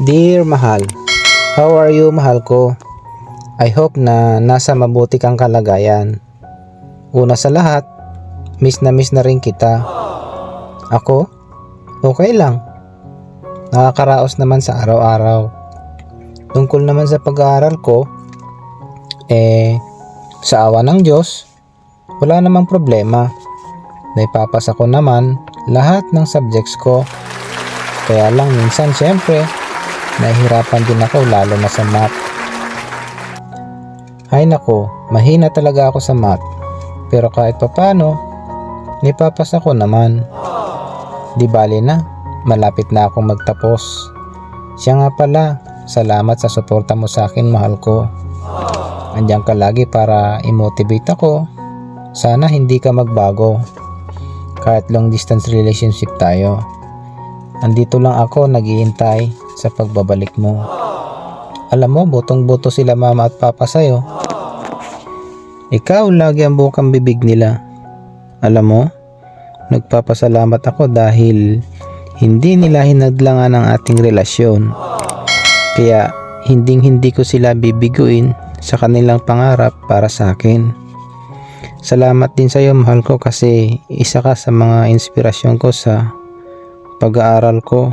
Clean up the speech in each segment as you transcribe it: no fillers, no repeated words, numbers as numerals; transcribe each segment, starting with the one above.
Dear Mahal, how are you, mahal ko? I hope na nasa mabuti kang kalagayan. Una sa lahat, miss na rin kita. Ako? Okay lang. Nakakaraos naman sa araw-araw. Tungkol naman sa pag-aaral ko, sa awa ng Diyos, wala namang problema. Naipapasa ko naman lahat ng subjects ko. Kaya lang minsan syempre, nahihirapan din ako lalo na sa math. Ay nako, mahina talaga ako sa math. Pero kahit papano, naipapasa ko naman. Di bali na, malapit na akong magtapos. Siya nga pala, salamat sa suporta mo sa akin, mahal ko. Andiyan ka lagi para i-motivate ako. Sana hindi ka magbago. Kahit long distance relationship tayo. Andito lang ako naghihintay sa pagbabalik mo. Alam mo, butong-buto sila mama at papa sa'yo. Ikaw lagi ang bukang bibig nila. Alam mo, nagpapasalamat ako dahil hindi nila hinadlangan ang ating relasyon. Kaya hindi ko sila bibiguin sa kanilang pangarap para sa akin. Salamat din sa'yo, mahal ko, kasi isa ka sa mga inspirasyon ko sa pag-aaral ko.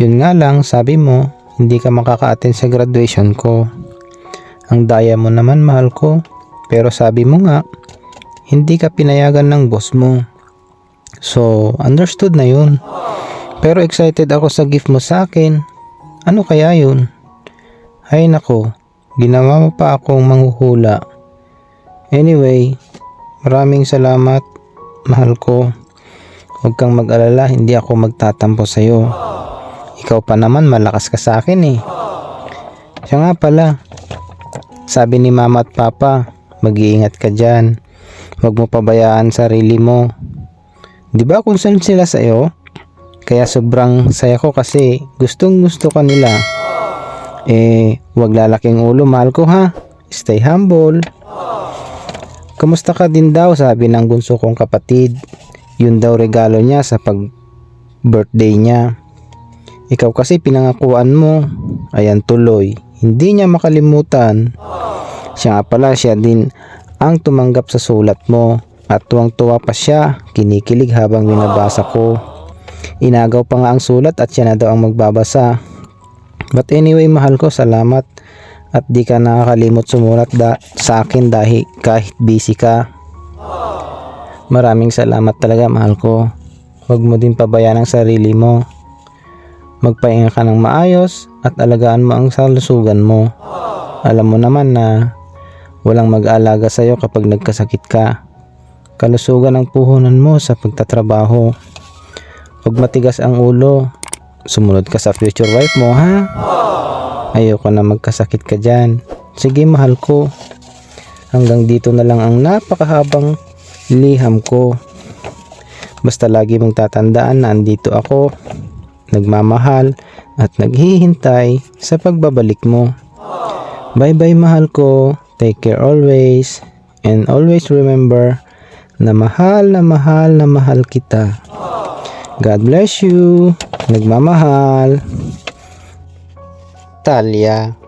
Yun nga lang, sabi mo, hindi ka makaka-attend sa graduation ko. Ang daya mo naman, mahal ko. Pero sabi mo nga, hindi ka pinayagan ng boss mo. So, understood na yun. Pero excited ako sa gift mo sa akin. Ano kaya yun? Ay nako, ginawa mo pa akong manghuhula. Anyway, maraming salamat, mahal ko. Huwag kang mag-alala, hindi ako magtatampo sa'yo. Ikaw pa naman, malakas ka sa akin eh. Siya nga pala, sabi ni mama at papa, mag-iingat ka dyan. Huwag mo pabayaan sarili mo. Di ba concerned sila sa'yo? Kaya sobrang saya ko kasi gustong gusto ka nila. Huwag lalaking ulo, mahal ko ha. Stay humble. Kamusta ka din daw, sabi ng bunso kong kapatid. Yun daw regalo niya sa pag-birthday niya. Ikaw kasi pinangakuan mo. Ayan tuloy. Hindi niya makalimutan. Siya nga pala, siya din ang tumanggap sa sulat mo. At tuwang-tuwa pa siya. Kinikilig habang binabasa ko. Inagaw pa nga ang sulat at siya na daw ang magbabasa. But anyway, mahal ko, salamat. At di ka nakakalimot sumulat sa akin dahil kahit busy ka. Maraming salamat talaga, mahal ko. Huwag mo din pabayaan ang sarili mo. Magpahinga ka ng maayos at alagaan mo ang kalusugan mo. Alam mo naman na walang mag-aalaga sa'yo kapag nagkasakit ka. Kalusugan ang puhunan mo sa pagtatrabaho. Huwag matigas ang ulo. Sumunod ka sa future wife mo, ha? Ayoko na magkasakit ka dyan. Sige, mahal ko. Hanggang dito na lang ang napakahabang liham ko. Basta lagi mong tatandaan na andito ako, nagmamahal at naghihintay sa pagbabalik mo. Bye bye, mahal ko. Take care always. And always remember na mahal kita. God bless you. Nagmamahal. Talia.